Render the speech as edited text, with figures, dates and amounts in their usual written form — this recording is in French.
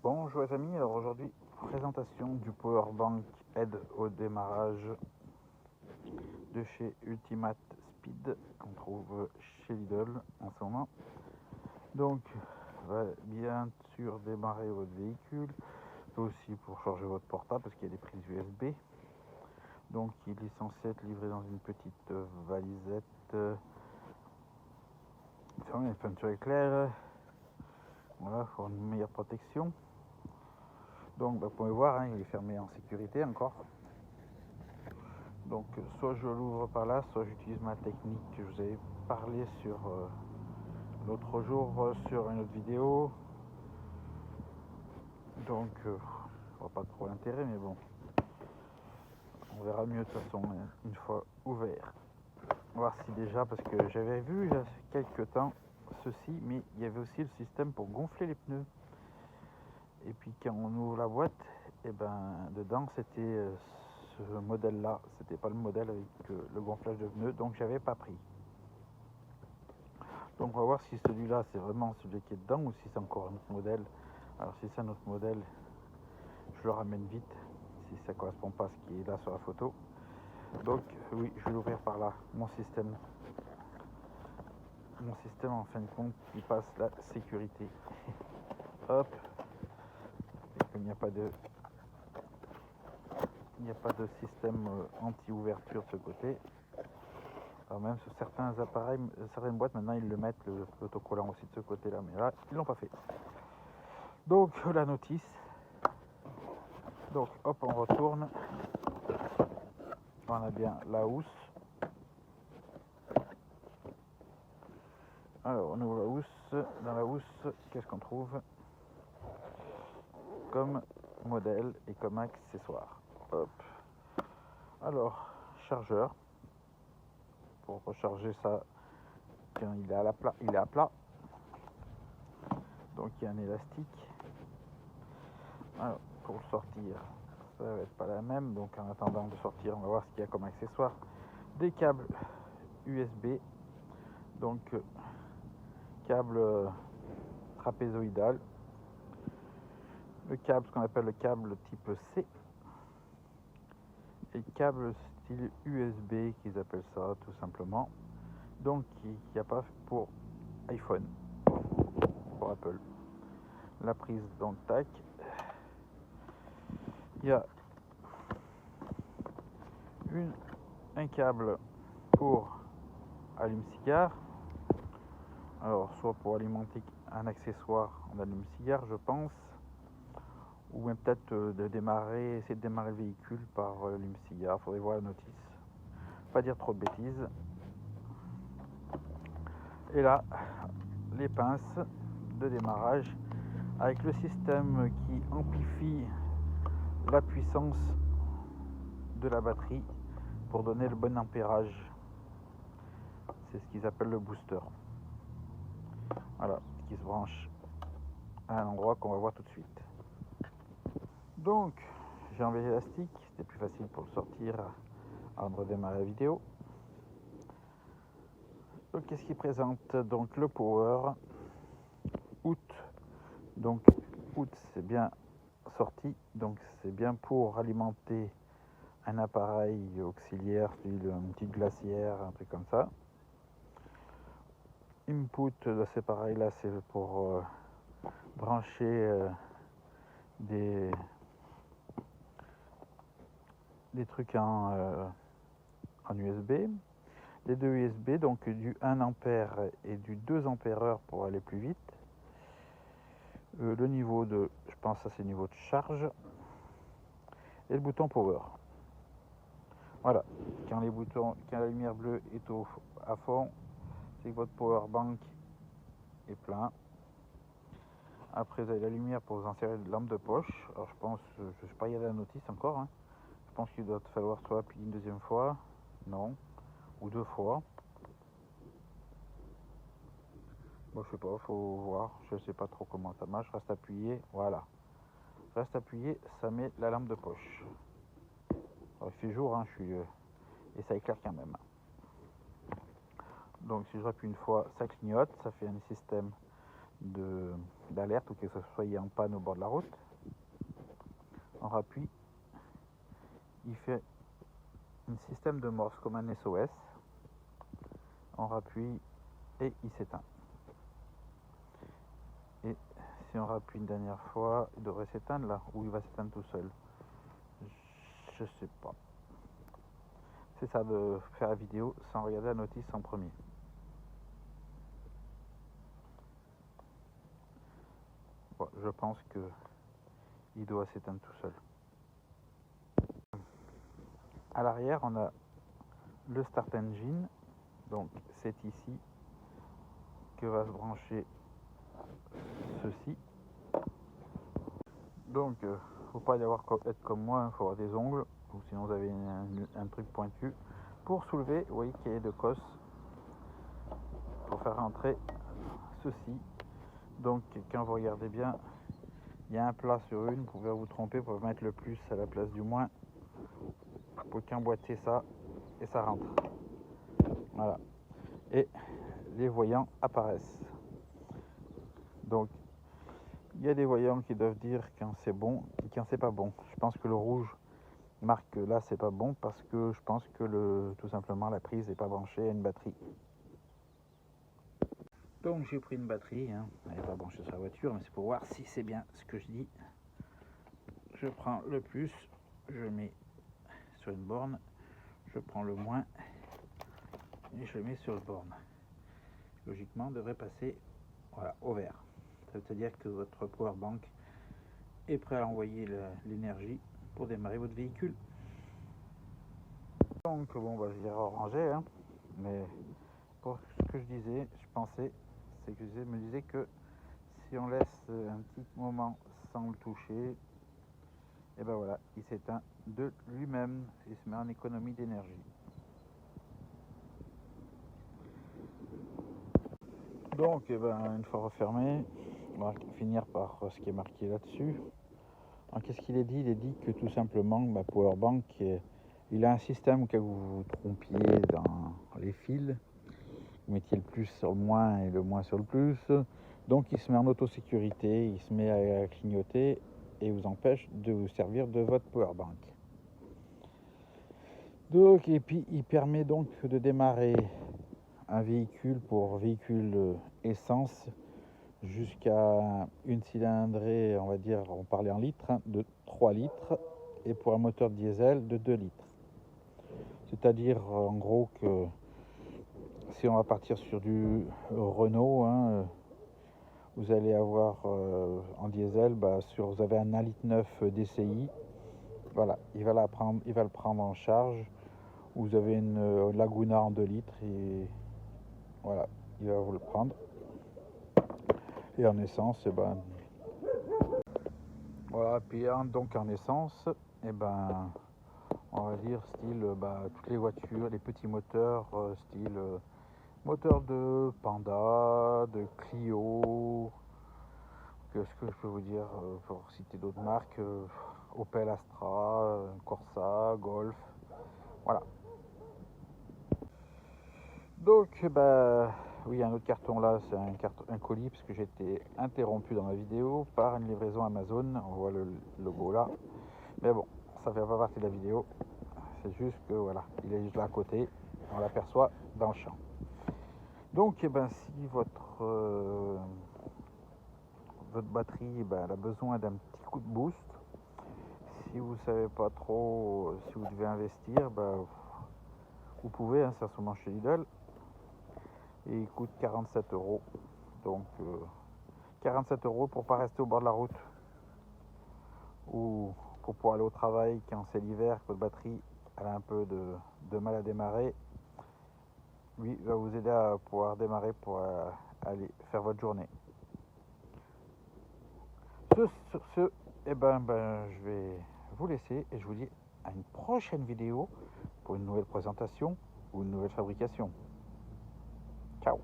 Bonjour les amis, alors aujourd'hui présentation du Powerbank aide au démarrage de chez Ultimate Speed qu'on trouve chez Lidl en ce moment. Donc va bien sûr démarrer votre véhicule, aussi pour charger votre portable parce qu'il y a des prises USB. Donc il est censé être livré dans une petite valisette sur une peinture éclair. Voilà, pour une meilleure protection. Donc vous pouvez voir, il est fermé en sécurité encore. Donc soit je l'ouvre par là, soit j'utilise ma technique que je vous avais parlé sur l'autre jour sur une autre vidéo. Donc je vois pas trop l'intérêt, mais bon, on verra mieux de toute façon une fois ouvert. On va voir si déjà, parce que j'avais vu il y a quelques temps ceci, mais il y avait aussi le système pour gonfler les pneus. Et puis quand on ouvre la boîte, et ben dedans c'était ce modèle là, c'était pas le modèle avec le gonflage de pneus, donc j'avais pas pris. Donc on va voir si celui-là c'est vraiment celui qui est dedans ou si c'est encore un autre modèle. Alors si c'est un autre modèle, je le ramène vite si ça correspond pas à ce qui est là sur la photo. Donc oui, je vais l'ouvrir par là, mon système. Mon système en fin de compte il passe la sécurité. Hop. Et comme il n'y a pas de système anti-ouverture de ce côté. Alors même sur certains appareils, certaines boîtes maintenant ils le mettent l'autocollant aussi de ce côté là, mais là ils l'ont pas fait. Donc la notice. Donc hop, on retourne. On a bien la housse. Alors on ouvre la housse. Dans la housse, qu'est-ce qu'on trouve comme modèle et comme accessoire? Hop. Alors, chargeur. Pour recharger ça, quand il est à plat, il est à plat. Donc il y a un élastique. Alors, pour le sortir, ça va être pas la même. Donc en attendant de sortir, on va voir ce qu'il y a comme accessoire. Des câbles USB. Donc câble trapézoïdal. Le câble, ce qu'on appelle le câble type C. Et câble style USB qu'ils appellent ça tout simplement. Donc il n'y a pas pour iPhone, pour Apple. La prise donc tac. Il y a un câble pour allume-cigare. Alors soit pour alimenter un accessoire en allume-cigare je pense, ou même peut-être essayer de démarrer le véhicule par allume-cigare. Faudrait voir la notice. Pas dire trop de bêtises. Et là, les pinces de démarrage avec le système qui amplifie la puissance de la batterie pour donner le bon ampérage. C'est ce qu'ils appellent le booster. Voilà, qui se branche à un endroit qu'on va voir tout de suite. Donc, j'ai enlevé l'élastique, c'était plus facile pour le sortir avant de redémarrer la vidéo. Donc, qu'est-ce qui présente? Donc, le power out. Donc, out, c'est bien sorti. Donc, c'est bien pour alimenter un appareil auxiliaire, une petite glacière, un truc comme ça. Input, c'est pareil, là, c'est pour brancher des trucs en USB. Les deux USB, donc du 1 ampère et du 2 ampères pour aller plus vite. Le niveau de, je pense que c'est le niveau de charge. Et le bouton power. Voilà, quand la lumière bleue est à fond, c'est que votre power bank est plein. Après vous avez la lumière pour vous insérer une lampe de poche. Alors je pense, je sais pas, il y a la notice encore. Je pense qu'il doit falloir soit appuyer une deuxième fois, non, ou deux fois. Bon, je sais pas, faut voir, je sais pas trop comment ça marche. Reste appuyé, voilà. Reste appuyé, ça met la lampe de poche. Alors, il fait jour, et ça éclaire quand même. Donc si je rappuie une fois, ça clignote, ça fait un système de d'alerte ou que ce soit en panne au bord de la route. On rappuie, il fait un système de morse comme un SOS. On rappuie et il s'éteint. Et si on rappuie une dernière fois, il devrait s'éteindre là, ou il va s'éteindre tout seul. Je sais pas. C'est ça de faire la vidéo sans regarder la notice en premier. Bon, je pense que il doit s'éteindre tout seul. À l'arrière, on a le Start Engine. Donc c'est ici que va se brancher ceci. Donc faut pas y avoir être comme moi, il faut avoir des ongles, ou sinon vous avez un truc pointu pour soulever. Vous voyez qu'il y a de cosse pour faire rentrer ceci. Donc quand vous regardez bien, il y a un plat sur une, vous pouvez vous tromper pour mettre le plus à la place du moins, pour qu'emboîter ça et ça rentre. Voilà, et les voyants apparaissent. Donc il y a des voyants qui doivent dire quand c'est bon et quand c'est pas bon. Je pense que le rouge marque que là c'est pas bon parce que je pense que tout simplement la prise n'est pas branchée à une batterie. Donc j'ai pris une batterie, hein. Elle n'est pas branchée sur la voiture, mais c'est pour voir si c'est bien ce que je dis. Je prends le plus, je le mets sur une borne, je prends le moins et je le mets sur une borne. Logiquement, on devrait passer voilà, au vert. Ça veut dire que votre powerbank est prêt à envoyer l'énergie pour démarrer votre véhicule. Donc bon, bah, je dirais orangé, hein, mais pour ce que je disais, je pensais, c'est que je me disais que si on laisse un petit moment sans le toucher, et ben voilà, il s'éteint de lui-même, il se met en économie d'énergie. Donc une fois refermé, on va finir par ce qui est marqué là-dessus. Qu'est-ce qu'il est dit? Il est dit que tout simplement, Powerbank, il a un système que vous vous trompiez dans les fils, vous mettiez le plus sur le moins et le moins sur le plus, donc il se met en autosécurité, il se met à clignoter et vous empêche de vous servir de votre powerbank. Donc, et puis il permet donc de démarrer un véhicule pour véhicule essence jusqu'à une cylindrée, on va dire, on parlait en litres, hein, de 3 litres, et pour un moteur diesel de 2 litres. C'est-à-dire en gros que si on va partir sur du Renault, hein, vous allez avoir en diesel, vous avez un 1,9 litre DCI, voilà, il va le prendre en charge. Vous avez une Laguna en 2 litres et voilà, il va vous le prendre. Et en essence, voilà, puis donc en essence, on va dire style toutes les voitures, les petits moteurs, style moteur de Panda, de Clio, qu'est-ce que je peux vous dire pour citer d'autres marques, Opel Astra, Corsa, Golf, voilà. Donc oui, un autre carton là, c'est un colis parce que j'ai été interrompu dans la vidéo par une livraison Amazon, on voit le logo là, mais bon, ça fait pas partie de la vidéo, c'est juste que voilà, il est juste là à côté, on l'aperçoit dans le champ. Donc si votre batterie elle a besoin d'un petit coup de boost, si vous savez pas trop si vous devez investir, vous pouvez, hein, ça se mange chez Lidl et il coûte 47 €. Donc 47 € pour pas rester au bord de la route ou pour pouvoir aller au travail quand c'est l'hiver, que votre batterie elle a un peu de mal à démarrer. Lui va vous aider à pouvoir démarrer pour aller faire votre journée. Sur ce, je vais vous laisser et je vous dis à une prochaine vidéo pour une nouvelle présentation ou une nouvelle fabrication. Ciao.